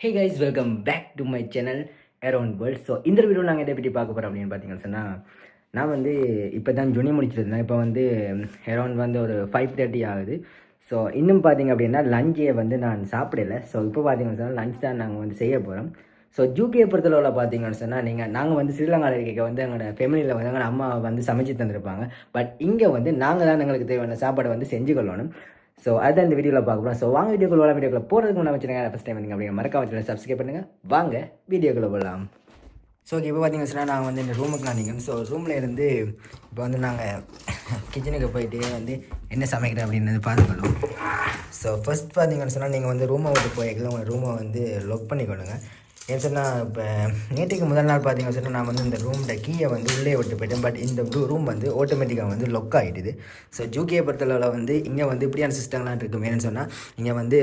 Hey guys, welcome back to my channel around world. So இந்த video நாங்கள் எதை பற்றி பார்க்க போகிறோம் அப்படின்னு பார்த்தீங்கன்னு சொன்னால், நான் வந்து இப்போ தான் ஜுனி முடிச்சிருந்தேன். இப்போ வந்து அரௌண்ட் வந்து ஒரு 5:30 ஆகுது. ஸோ இன்னும் பார்த்தீங்க அப்படின்னா லஞ்சை வந்து நான் சாப்பிடலை. ஸோ இப்போ பார்த்தீங்கன்னு சொன்னால் லஞ்ச் தான் நாங்கள் வந்து செய்ய போகிறோம். ஸோ ஜூகே பொறுத்தளவில் பார்த்தீங்கன்னு சொன்னால் நாங்கள் வந்து ஸ்ரீலங்காவில் இருக்க வந்து எங்களோட ஃபேமிலியில் வந்து எங்களோட அம்மா வந்து சமைச்சு தந்திருப்பாங்க. பட் இங்கே வந்து நாங்கள் தான் எங்களுக்கு தேவையான சாப்பாடை வந்து செஞ்சு கொள்ளணும். ஸோ அதுதான் இந்த வீடியோவில் பார்க்க போகிறோம். ஸோ வாங்க வீடியோக்குள்ள போகிறதுக்கு முன்னாடி வச்சுருங்க. ஃபஸ்ட் டைம் வந்து அப்படிங்க மறக்காம வச்சுருங்க, சப்ஸ்கிரைப் பண்ணுங்கள். வாங்க வீடியோக்குள்ளே போகலாம். ஸோ ஓகே, இப்போ பார்த்தீங்கன்னா சொன்னால் நாங்கள் வந்து இந்த ரூமுக்கு நான் நிற்கணும். ஸோ ரூமில் இருந்து இப்போ வந்து நாங்கள் கிச்சனுக்கு போயிட்டு வந்து என்ன சமைக்கிறேன் அப்படின்னு பார்த்துக்கணும். ஸோ ஃபஸ்ட் பார்த்தீங்கன்னு சொன்னால் நீங்கள் வந்து ரூமை விட்டு போய்க்கலாம். உங்கள் ரூமை வந்து லாக் பண்ணிக்கொள்ளுங்க. ஏன்னு சொன்னால் இப்போ நேற்றுக்கு முதல் நாள் பார்த்தீங்கன்னு சொன்னால் நான் வந்து இந்த ரூமோட கீயை வந்து உள்ளே விட்டு போயிட்டேன். பட் இந்த ரூம் வந்து ஆட்டோமேட்டிக்காக வந்து லொக் ஆகிடுது. ஸோ ஜூகேயை பொறுத்தளவில் வந்து இங்கே வந்து இப்படியான சிஸ்டம்லாம் இருக்கும். ஏன்னு சொன்னால் இங்கே வந்து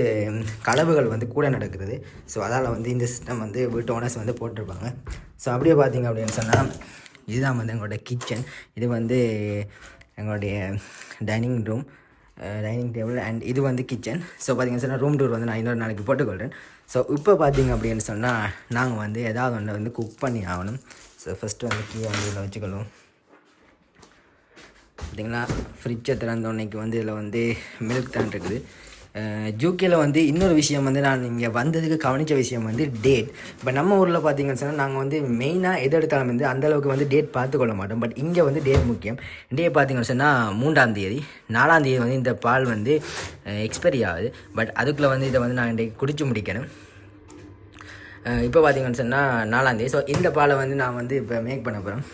களவுகள் வந்து கூட நடக்கிறது. ஸோ அதால் வந்து இந்த சிஸ்டம் வந்து வீட்டு ஓனர்ஸ் வந்து போட்டிருப்பாங்க. ஸோ அப்படியே பார்த்தீங்க அப்படின்னு சொன்னால் இதுதான் வந்து எங்களோட கிச்சன். இது வந்து எங்களுடைய dining room, dining table and இது வந்து கிச்சன். ஸோ பார்த்தீங்கன்னு சொன்னால் ரூம் டூர் வந்து நான் இன்னொரு நாளைக்கு போட்டுக்கொள்கிறேன். ஸோ இப்போ பார்த்தீங்க அப்படின்னு சொன்னால் நாங்கள் வந்து ஏதாவது ஒன்று வந்து குக் பண்ணி ஆகணும். ஸோ ஃபஸ்ட்டு வந்து கீழே வந்து இதில் வச்சுக்கணும். பார்த்திங்கன்னா ஃப்ரிட்ஜை திறந்தோன்னைக்கு வந்து இதில் வந்து மில்க் தான் இருக்குது. ஜூகேயில் வந்து இன்னொரு விஷயம் வந்து நான் இங்கே வந்ததுக்கு கவனித்த விஷயம் வந்து டேட். இப்போ நம்ம ஊரில் பார்த்தீங்கன்னு சொன்னால் நாங்கள் வந்து மெயினாக எது எடுத்தாலும் வந்து அந்தளவுக்கு வந்து டேட் பார்த்துக்கொள்ள மாட்டோம். பட் இங்கே வந்து டேட் முக்கியம். டேட் பார்த்தீங்கன்னு சொன்னால் 3ஆம் தேதி 4ஆம் தேதி வந்து இந்த பால் வந்து எக்ஸ்பைரி ஆகுது. பட் அதுக்குள்ளே வந்து இதை வந்து நான் இன்றைக்கு குடிச்சு முடிக்கணும். இப்போ பார்த்தீங்கன்னு சொன்னால் 4ஆம் தேதி. ஸோ இந்த பாலை வந்து நான் வந்து இப்போ மேக் பண்ண போகிறேன்.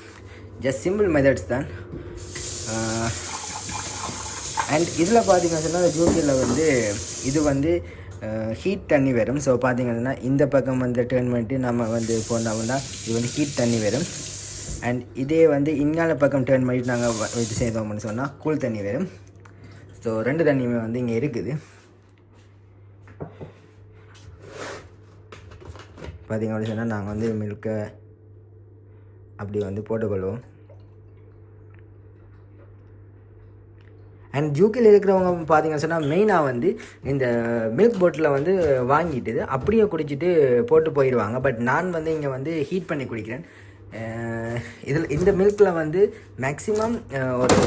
ஜஸ்ட் சிம்பிள் மெத்தட்ஸ் தான். அண்ட் இதில் பார்த்தீங்கன்னு சொன்னால் ஜூகேயில் வந்து இது வந்து ஹீட் தண்ணி வரும். ஸோ பார்த்தீங்கன்னா இந்த பக்கம் வந்து டர்ன் பண்ணிட்டு நம்ம வந்து போனோம்னா இது வந்து ஹீட் தண்ணி வரும். அண்ட் இதே வந்து இங்கால பக்கம் டர்ன் பண்ணிட்டு நாங்கள் இது செய்தோம்னு சொன்னால் கூல் தண்ணி வரும். ஸோ 2 தண்ணியுமே வந்து இங்கே இருக்குது. பார்த்திங்க அப்படின்னு சொன்னால் நாங்கள் வந்து மில்கை அப்படி வந்து போட்டுக்கொள்வோம். அண்ட் ஜூகேயில் இருக்கிறவங்க பார்த்தீங்கன்னு சொன்னால் மெயினாக வந்து இந்த மில்க் பாட்டிலை வந்து வாங்கிட்டு அப்படியே குடிச்சிட்டு போட்டு போயிடுவாங்க. பட் நான் வந்து இங்கே வந்து ஹீட் பண்ணி குடிக்கிறேன். இதில் இந்த மில்கில் வந்து மேக்ஸிமம் ஒரு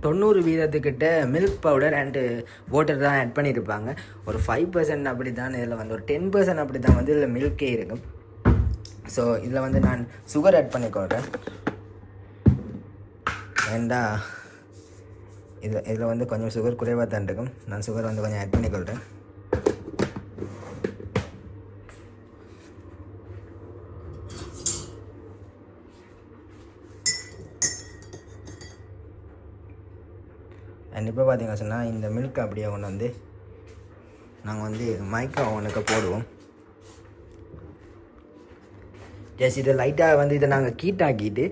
90% மில்க் பவுடர் அண்டு வாட்டர் தான் ஆட் பண்ணியிருப்பாங்க. ஒரு 5% அப்படி தான் இதில் வந்து ஒரு 10% அப்படி தான் வந்து இதில் மில்கே இருக்கும். ஸோ இதில் வந்து நான் சுகர் ஆட் பண்ணிக்கொள்கிறேன். ஏண்டா இதில் வந்து கொஞ்சம் சுகர் குறைவாக தான் இருக்கும். நான் சுகர் வந்து கொஞ்சம் ஆட் பண்ணிக்கொள்கிறேன். அண்ட் இப்போ பார்த்தீங்கன்னா சொன்னால் இந்த மில்க் அப்படியே ஒன்று வந்து நாங்கள் வந்து மைக்ரோ ஓவனுக்கு போடுவோம். ஜஸ்ட் இதை லைட்டாக வந்து இதை நாங்கள் ஹீட்டாக்கிட்டு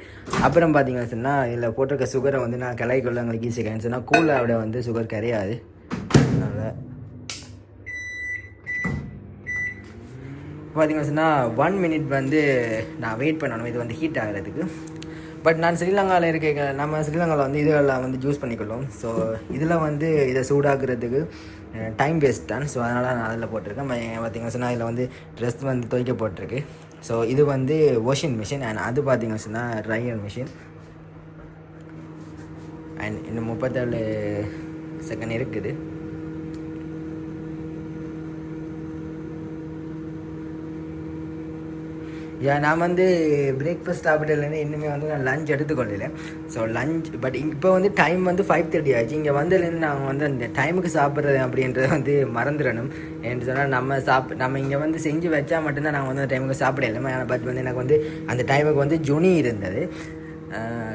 அப்புறம் பார்த்தீங்கன்னு சொன்னால் இதில் போட்டிருக்க சுகரை வந்து நான் கிளைக்குள்ள எங்களுக்கு ஈஸியாக சொன்னால் கூலாக வந்து சுகர் கிடையாது. அதனால் பார்த்தீங்கன்னு சொன்னால் 1 மினிட் வந்து நான் வெயிட் பண்ணணும் இது வந்து ஹீட் ஆகிறதுக்கு. பட் நான் ஸ்ரீலங்காவில் இருக்க நம்ம ஸ்ரீலங்காவில் வந்து இதெல்லாம் வந்து யூஸ் பண்ணிக்கொள்ளும். ஸோ இதில் வந்து இதை சூடாக்குறதுக்கு டைம் வேஸ்ட் தான். ஸோ அதனால் நான் அதில் போட்டிருக்கேன். பார்த்தீங்கன்னு சொன்னால் இதில் வந்து ட்ரெஸ் வந்து துவைக்க போட்டிருக்கு. ஸோ இது வந்து வாஷிங் மிஷின் அண்ட் அது பார்த்தீங்கன்னு சொன்னால் ட்ரையர் மிஷின். அண்ட் இன்னும் 37 செகண்ட் இருக்குது. நான் வந்து பிரேக்ஃபாஸ்ட் சாப்பிட்டதுலேருந்து இன்னுமே வந்து நான் லஞ்ச் எடுத்துக்கொள்ளல. ஸோ லஞ்ச் பட் இப்போ வந்து டைம் வந்து 5:30 ஆச்சு. இங்கே வந்ததுலேருந்து நாங்கள் வந்து அந்த டைமுக்கு சாப்பிட்றது அப்படின்றத வந்து மறந்துடணும். என்று சொன்னால் நம்ம இங்கே வந்து செஞ்சு வச்சா மட்டும்தான் நாங்கள் வந்து அந்த டைமுக்கு சாப்பிடலாமா. பட் வந்து எனக்கு வந்து அந்த டைமுக்கு வந்து ஜுனி இருந்தது.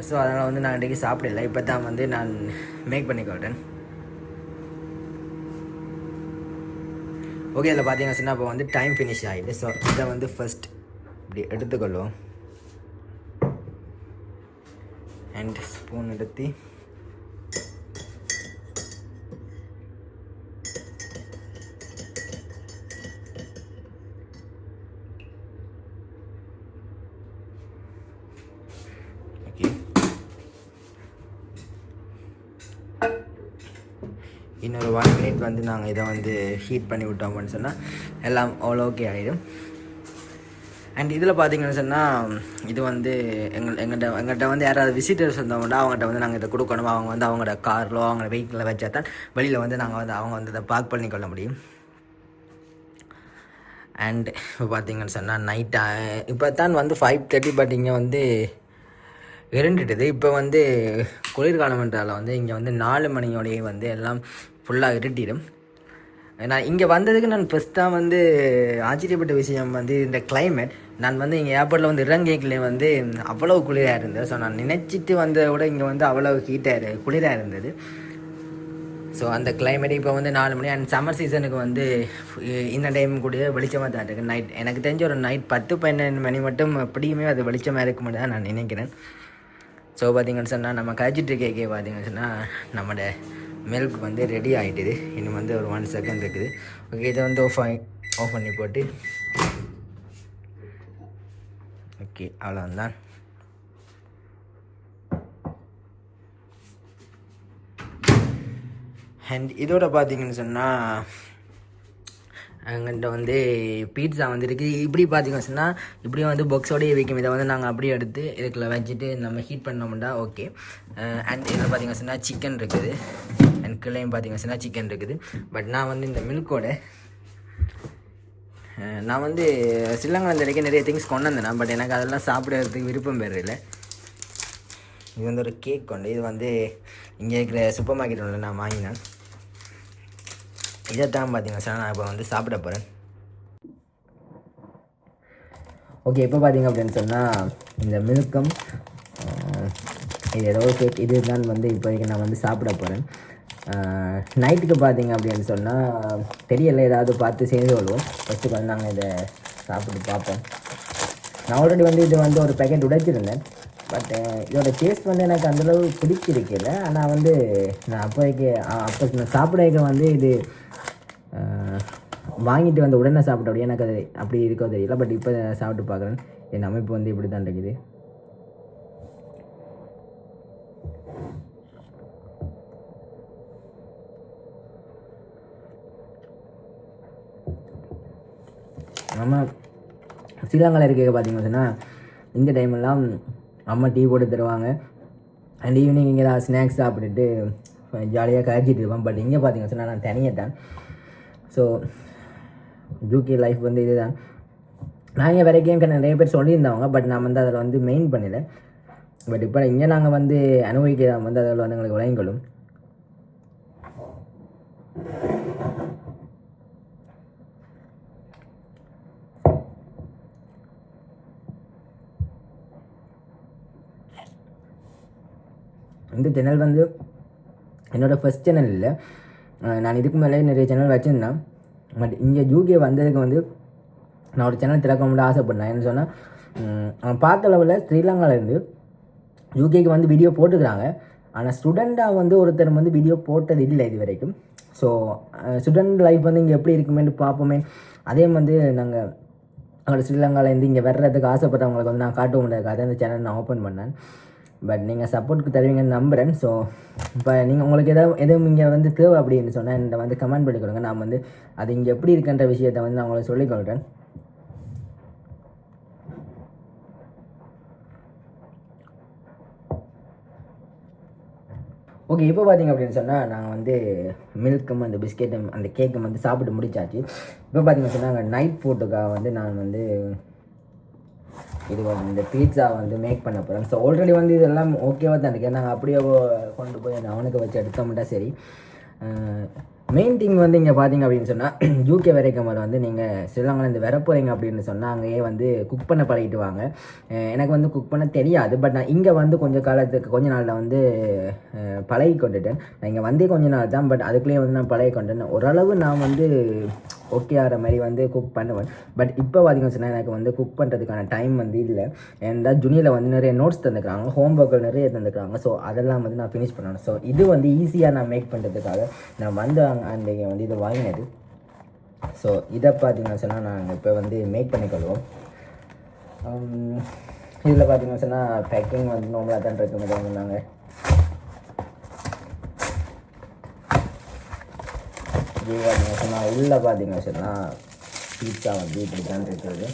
ஸோ அதனால் வந்து நான் இன்றைக்கி சாப்பிடல. இப்போ தான் வந்து நான் மேக் பண்ணிக்கொள்கிறேன். ஓகே, இதில் பார்த்தீங்கன்னா சொன்னால் இப்போ வந்து டைம் ஃபினிஷ் ஆகிடுது. ஸோ இதை வந்து ஃபஸ்ட் இப்படி எடுத்துக்கொள்வோம். அண்ட் ஸ்பூன் எடுத்து ஓகே இன்னொரு 1 மினிட் வந்து நாங்கள் இதை வந்து ஹீட் பண்ணி விட்டோம்னு சொன்னால் எல்லாம் அவ்வளோ ஓகே ஆகிடும். அண்ட் இதில் பார்த்தீங்கன்னு சொன்னால் இது வந்து எங்கள்கிட்ட வந்து யாராவது விசிட்டர்ஸ் வந்தவங்கடா அவங்ககிட்ட வந்து நாங்கள் இதை கொடுக்கணும். அவங்க வந்து அவங்களோட காரிலோ அவங்களோட வெஹிக்கிளில் வச்சா தான் வெளியில் வந்து நாங்கள் வந்து அவங்க வந்து இதை பார்க் பண்ணிக்கொள்ள முடியும். அண்ட் இப்போ பார்த்தீங்கன்னு சொன்னால் நைட்டா இப்போ தான் வந்து 5:30, பட் இங்கே வந்து இருண்டுட்டுது. இப்போ வந்து குளிர்காலம்ன்றால வந்து இங்கே வந்து 4 மணியோடையே வந்து எல்லாம் ஃபுல்லாக இருட்டிடும். நான் இங்கே வந்ததுக்கு நான் ஃபஸ்ட்டாக வந்து ஆச்சரியப்பட்ட விஷயம் வந்து இந்த கிளைமேட். நான் வந்து இங்கே ஏர்போர்ட்டில் வந்து இறங்கிக்கலே வந்து அவ்வளோ குளிராக இருந்தது. ஸோ நான் நினச்சிட்டு வந்ததை விட இங்கே வந்து அவ்வளோ குளிராக இருந்தது. ஸோ அந்த கிளைமேட் இப்போ வந்து 4 மணி அண்ட் சம்மர் சீசனுக்கு வந்து இந்த டைம் கூட வெளிச்சமாக தான் இருக்குது. நைட் எனக்கு தெரிஞ்ச ஒரு நைட் 10-12 மணி மட்டும் எப்படியுமே அது வெளிச்சமாக இருக்க முடியாது நான் நினைக்கிறேன். ஸோ பார்த்தீங்கன்னு சொன்னால் நம்ம கழிச்சிட்டு கேக்கே பார்த்தீங்கன்னு சொன்னால் நம்மளோட மில்க் வந்து ரெடி ஆகிட்டுது. இன்னும் வந்து ஒரு 1 செகண்ட் இருக்குது. ஓகே, இதை வந்து ஆஃப் பண்ணி போட்டு ஓகே அவ்வளோதான். அண்ட் இதோட பார்த்தீங்கன்னு சொன்னால் எங்கள்கிட்ட வந்து பீட்ஸா வந்து இருக்குது. இப்படி பார்த்தீங்கன்னு சொன்னால் இப்படி வந்து பாக்ஸோடையே வைக்கும். இதை வந்து நாங்கள் அப்படியே எடுத்து இதுக்குள்ள வச்சுட்டு நம்ம ஹீட் பண்ணோம்னா ஓகே. அண்ட் இதில் பார்த்தீங்கன்னு சொன்னால் சிக்கன் இருக்குது. அண்ட் கீழேயும் பார்த்தீங்கன்னு சொன்னால் சிக்கன் இருக்குது. பட் நான் வந்து இந்த மில்கோட நான் வந்து ஸ்ரீலங்காவில் வரைக்கும் நிறைய திங்ஸ் கொண்டு வந்தேன். பட் எனக்கு அதெல்லாம் சாப்பிட்றதுக்கு விருப்பம் பெற இல்லை. இது வந்து ஒரு கேக் கொண்டு இது வந்து இங்கே இருக்கிற சூப்பர் மார்க்கெட் ஒன்று நான் வாங்கினேன். இதைத்தான் பார்த்தீங்கன்னா சார் நான் இப்போ வந்து சாப்பிட போகிறேன். ஓகே, இப்போ பார்த்தீங்க அப்படின்னு சொன்னால் இந்த மில்கம் இது ஏதோ கேக் இது தான் வந்து இப்போதைக்கு நான் வந்து சாப்பிட போகிறேன். நைட்டுக்கு பார்த்தீங்க அப்படின்னு சொன்னால் தெரியலை, ஏதாவது பார்த்து செய்து கொள்வோம். ஃபஸ்ட்டுக்கு வந்து நாங்கள் இதை சாப்பிட்டு பார்ப்போம். நான் ஆல்ரெடி வந்து இது வந்து ஒரு பேக்கெட் உடைச்சிருந்தேன். பட் இதோட டேஸ்ட் வந்து எனக்கு அந்தளவு பிடிச்சிருக்கல. ஆனால் வந்து நான் அப்போ நான் சாப்பிட வந்து இது வாங்கிட்டு வந்து உடனே சாப்பிட்ட அப்படியே எனக்கு அது அப்படி இருக்கோ தெரியல. பட் இப்போ சாப்பிட்டு பார்க்குறேன். என் அமைப்பு வந்து இப்படி தான் இருக்குது. நம்ம ஸ்ரீலங்காவில் இருக்க பார்த்தீங்கன்னா இந்த டைமெல்லாம் அம்மா டீ போட்டு தருவாங்க. அண்ட் ஈவினிங் இங்கே தான் ஸ்நாக்ஸ் சாப்பிட்டுட்டு ஜாலியாக கழிச்சிட்டு இருப்போம். பட் இங்கே பார்த்தீங்கன்னு சொன்னால் நான் தனியாட்டேன். ஸோ யூகே லைஃப் வந்து இது தான். நான் இங்கே வரைக்கும் நிறைய பேர் சொல்லியிருந்தவங்க. பட் நான் வந்து அதில் வந்து மெயின் பண்ணல. பட் இப்போ இங்கே நாங்கள் வந்து அனுபவிக்க வந்து அதில் வந்து எங்களுக்கு விளங்கிக்கொள்ளும். இந்த சேனல் வந்து என்னோடய ஃபஸ்ட் சேனல் இல்லை. நான் இதுக்கு மேலே நிறைய சேனல் வச்சுருந்தேன். பட் இங்கே யூகே வந்ததுக்கு வந்து நான் ஒரு சேனல் திறக்க முடிய ஆசைப்பட்டேன். என்ன சொன்னால் பார்த்த அளவில் ஸ்ரீலங்காவிலேருந்து யூகேக்கு வந்து வீடியோ போட்டுக்கிறாங்க. ஆனால் ஸ்டூடெண்ட்டாக வந்து ஒருத்தர் வந்து வீடியோ போட்டது இல்லை இது வரைக்கும். ஸோ ஸ்டூடெண்ட் லைஃப் வந்து இங்கே எப்படி இருக்குமேன்னு பார்ப்போமே. அதே வந்து நாங்கள் அங்கே ஸ்ரீலங்காவிலேருந்து இங்கே வர்றதுக்கு ஆசைப்பட்டவங்களுக்கு வந்து நான் காட்ட முடியாது. அந்த சேனல் நான் ஓப்பன் பண்ணேன். பட் நீங்கள் சப்போர்ட்டுக்கு தருவீங்கன்னு நம்புகிறேன். ஸோ இப்போ நீங்கள் உங்களுக்கு எதுவும் இங்கே வந்து தேவை அப்படின்னு சொன்னால் என்கிட்ட வந்து கமெண்ட் பண்ணி கொடுங்க. நான் வந்து அது இங்கே எப்படி இருக்குன்ற விஷயத்தை வந்து நான் உங்களுக்கு சொல்லிக்கொள்கிறேன். ஓகே, இப்போ பார்த்தீங்க அப்படின்னு சொன்னால் நாங்கள் வந்து மில்க்கும் அந்த பிஸ்கெட்டும் அந்த கேக்கும் வந்து சாப்பிட்டு முடிச்சாச்சு. இப்போ பார்த்தீங்கன்னு சொன்னால் நைட் ஃபுட்டுக்காக வந்து நான் வந்து இது வந்து இந்த பீட்சா வந்து மேக் பண்ண போகிறேன். ஸோ ஆல்ரெடி வந்து இதெல்லாம் ஓகேவாக தான் இருக்குது. நாங்கள் அப்படியே கொண்டு போய் அவனுக்கு வச்சு எடுத்தோம்ட்டா சரி. மெயின் திங் வந்து இங்கே பார்த்தீங்க அப்படின்னு சொன்னால் யூகே வரைக்கும் வந்து நீங்கள் ஸ்ரீலங்காலேருந்து வர போகிறீங்க அப்படின்னு சொன்னால் அங்கேயே வந்து குக் பண்ண பழகிட்டு வாங்க. எனக்கு வந்து குக் பண்ண தெரியாது. பட் நான் இங்கே வந்து கொஞ்ச நாளில் வந்து பழகி கொண்டுட்டேன். நான் இங்கே வந்தே கொஞ்ச நாள் தான். பட் அதுக்குள்ளேயே வந்து நான் பழகி கொண்டேன். ஓரளவு நான் வந்து ஓகே ஆகிற மாதிரி வந்து குக் பண்ணுவேன். பட் இப்போ பார்த்தீங்கன்னு சொன்னால் எனக்கு வந்து குக் பண்ணுறதுக்கான டைம் வந்து இல்லை. ஏன்னா ஜூனியில் வந்து நிறைய நோட்ஸ் தந்துக்கிறாங்க, ஹோம் ஒர்க்கு நிறைய தந்துக்கிறாங்க. ஸோ அதெல்லாம் வந்து நான் ஃபினிஷ் பண்ணணும். ஸோ இது வந்து ஈஸியாக நான் மேக் பண்ணுறதுக்காக நான் வந்து அன்றைக்கி வந்து இதை வாங்கினது. ஸோ இதை பார்த்தீங்கன்னு சொன்னால் நாங்கள் இப்போ வந்து மேக் பண்ணிக்கொள்வோம். இதில் பார்த்தீங்கன்னு சொன்னால் பேக்கிங் வந்து நார்மலாக தான் இருக்குமே. நாங்கள் இது பார்த்தீங்க சொன்னால் உள்ளே பார்த்தீங்க சொன்னால் பீட்சா வந்து இப்படி தான் இருக்கிறது.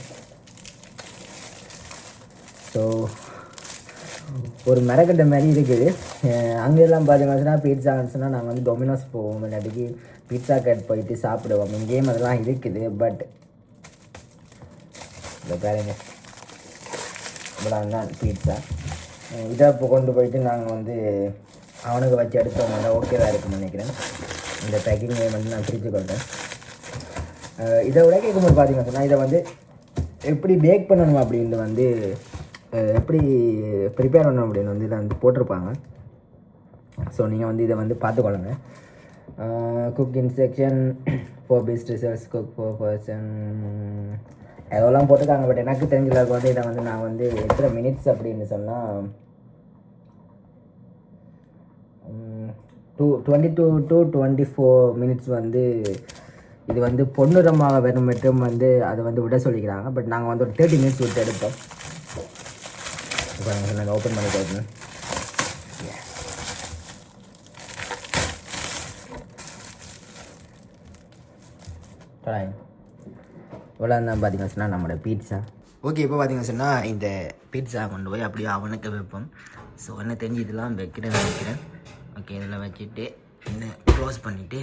ஸோ ஒரு மரக்கட்டை மாதிரி இருக்குது. அங்கெல்லாம் பார்த்தீங்கன்னா சொன்னால் பீட்சான்னு சொன்னால் நாங்கள் வந்து டொமினோஸ் போவோம், இல்லாட்டிக்கு பீட்சா கட் போயிட்டு சாப்பிடுவோம். இங்கேயும் அதெல்லாம் இருக்குது. பட் இந்த பாருங்க இவ்வளோ தான் பீட்சா. இதை இப்போ கொண்டு போயிட்டு நாங்கள் வந்து அவனுக்கு வச்சு எடுத்தோம்னா ஓகேவாக இருக்குன்னு நினைக்கிறேன். இந்த பேக்கிங்கை வந்து நான் பிரித்து கொள்கிறேன். இதை விட கேட்கும்போது பார்த்தீங்கன்னா சொன்னால் இதை வந்து எப்படி பேக் பண்ணணும் அப்படின்னு வந்து எப்படி ப்ரிப்பேர் பண்ணணும் அப்படின்னு வந்து இதை வந்து போட்டிருப்பாங்க. ஸோ நீங்கள் வந்து இதை வந்து பார்த்துக்கொள்ளுங்க. Cook instruction for best results, cook for person அதெல்லாம் போட்டிருக்காங்க. பட் எனக்கு தெரிஞ்சளவுக்கு வந்து இதை வந்து நான் வந்து எத்தனை மினிட்ஸ் அப்படின்னு சொன்னால் 22 to 24 மினிட்ஸ் வந்து இது வந்து பொன்னிறமாக வரும் மற்றும் வந்து அதை வந்து விட சொல்லிக்கிறாங்க. பட் நாங்கள் வந்து ஒரு 30 மினிட்ஸ் விட்டு எடுப்போம். இப்போ நாங்கள் ஓப்பன் பண்ணி போயிருந்தேன். இவ்வளோ தான் பார்த்தீங்கன்னு சொன்னால் நம்மளோட பீட்சா. ஓகே, இப்போ பார்த்தீங்கன்னு சொன்னால் இந்த பீட்சா கொண்டு போய் அப்படியே அவனுக்கு வைப்போம். ஸோ என்ன தெரிஞ்சு இதெல்லாம் வைக்கிறேன்னு நினைக்கிறேன். ஓகே, இதில் வச்சுட்டு இன்னும் க்ளோஸ் பண்ணிவிட்டு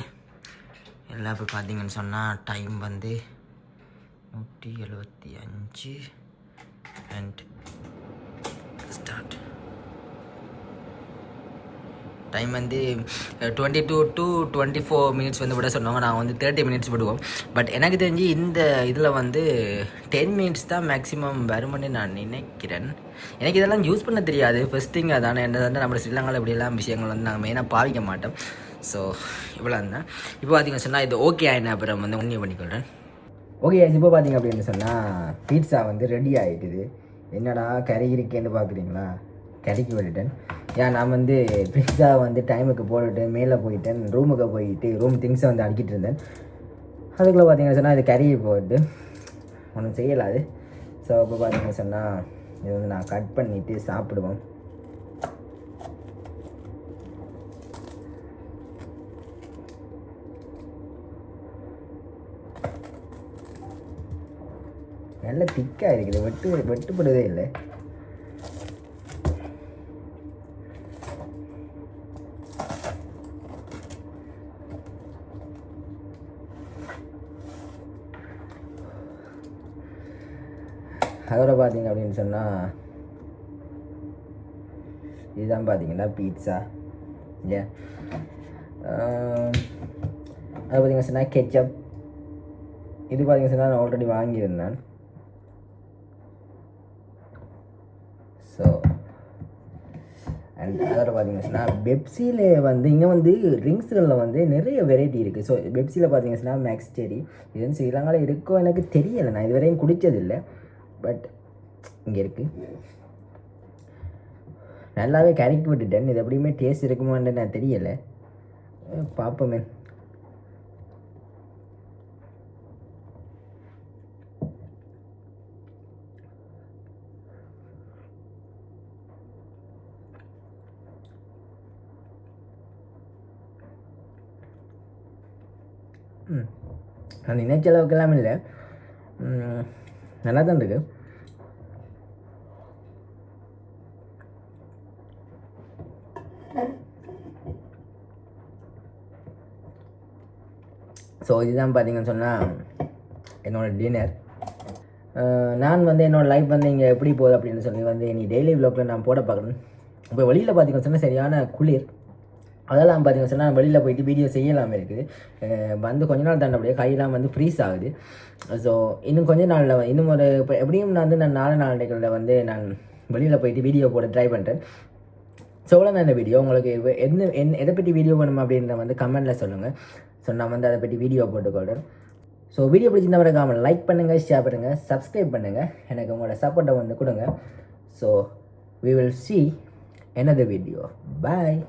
எல்லாம் இப்போ பார்த்தீங்கன்னு சொன்னால் டைம் வந்து 175 அண்ட் ஸ்டார்ட். டைம் வந்து 22 to 24 மினிட்ஸ் வந்து விட சொன்னாங்க. நாங்கள் வந்து 30 மினிட்ஸ் விடுவோம். பட் எனக்கு தெரிஞ்சு இந்த இதில் வந்து 10 மினிட்ஸ் தான் மேக்ஸிமம் வரும்னு நான் நினைக்கிறேன். எனக்கு இதெல்லாம் யூஸ் பண்ண தெரியாது. ஃபர்ஸ்ட் திங் அதான என்ன வந்து நம்ம ஸ்ரீலங்காவில் இப்படியெல்லாம் விஷயங்கள் வந்து நாங்கள் மெயினாக பாவிக்க மாட்டோம். ஸோ இவ்வளோ தான். இப்போ பார்த்தீங்கன்னு சொன்னால் இது ஓகே ஆகின அப்புறம் வந்து உண்மையை பண்ணிக்கொள்கிறேன். ஓகே, இப்போ பார்த்தீங்க அப்படின்னு சொன்னால் பீட்சா வந்து ரெடி ஆகிட்டுது. என்னடா கறி இருக்கேன்னு பார்க்குறீங்களா? கறிக்கு விட்டுட்டேன். ஏன் நான் வந்து பீட்சா வந்து டைமுக்கு போட்டுட்டு மேலே போயிட்டேன். ரூமுக்கு போயிட்டு ரூம் திங்ஸை வந்து அடிக்கிட்டு இருந்தேன். அதுக்குள்ளே பார்த்தீங்கன்னு சொன்னால் இது கறியை போட்டு ஒன்றும் செய்யலாது. ஸோ இப்போ பார்த்தீங்கன்னு சொன்னால் இது வந்து நான் கட் பண்ணிவிட்டு சாப்பிடுவோம். நல்ல திக்காக இருக்குது, வெட்டுப்படுதே இல்லை. அதோட பார்த்தீங்க அப்படின்னு சொன்னால் இதுதான் பார்த்தீங்கன்னா பீட்சா. ஏ அது பார்த்தீங்கன்னா சொன்னால் கெச்சப். இது பார்த்தீங்கன்னா சொன்னால் நான் ஆல்ரெடி வாங்கியிருந்தேன். ஸோ அண்ட் அதோட பார்த்தீங்கன்னா சொன்னால் பெப்சியில் வந்து இங்கே வந்து ட்ரிங்க்ஸுகளில் வந்து நிறைய வெரைட்டி இருக்குது. ஸோ பெப்சியில் பார்த்தீங்கன்னா சொன்னால் மேக்ஸ் செரி இது வந்து ஸ்ரீலங்காவில் இருக்கோ எனக்கு தெரியலை. நான் இதுவரையும் குடித்ததில்லை. பட் இங்கே இருக்குது. நல்லாவே கரெக்ட் விட்டுட்டேன். இது எப்படியுமே டேஸ்ட் இருக்குமான்னு நான் தெரியலை. பார்ப்போமே. நான் நினைச்ச அளவுக்கெல்லாம் இல்லை, நல்லா தான் இருக்கு. ஸோ இதுதான் பார்த்தீங்கன்னு சொன்னால் என்னோடய டின்னர். நான் வந்து என்னோடய லைஃப் வந்து இங்கே எப்படி போகுது அப்படின்னு சொல்லி வந்து இனி டெய்லி விலாகில் நான் போட பார்க்குறேன். இப்போ வெளியில் பார்த்தீங்கன்னு சொன்னால் சரியான குளிர். அதெல்லாம் பார்த்தீங்கன்னு சொன்னால் வெளியில் போயிட்டு வீடியோ செய்யலாமே இருக்குது. வந்து கொஞ்ச நாள் தாண்டபடியே கையெல்லாம் வந்து ஃப்ரீஸ் ஆகுது. ஸோ இன்னும் கொஞ்ச நாளில் இன்னும் ஒரு இப்போ எப்படியும் நான் வந்து நான் 4 நாளைகளில் வந்து நான் வெளியில் போயிட்டு வீடியோ போட ட்ரை பண்ணுறேன். ஸோ அவ்வளோ தான் இந்த வீடியோ. உங்களுக்கு எதை பற்றி வீடியோ வேணும் அப்படின்ற வந்து கமெண்ட்டில் சொல்லுங்கள். ஸோ நான் வந்து அதை பற்றி வீடியோ போட்டுக்கொள்கிறேன். ஸோ வீடியோ பிடிச்சிருந்தா மறக்காமல் லைக் பண்ணுங்கள், ஷேர் பண்ணுங்கள், சப்ஸ்கிரைப் பண்ணுங்கள். எனக்கு உங்களோட சப்போர்ட்டை வந்து கொடுங்க. So we will see another video. Bye.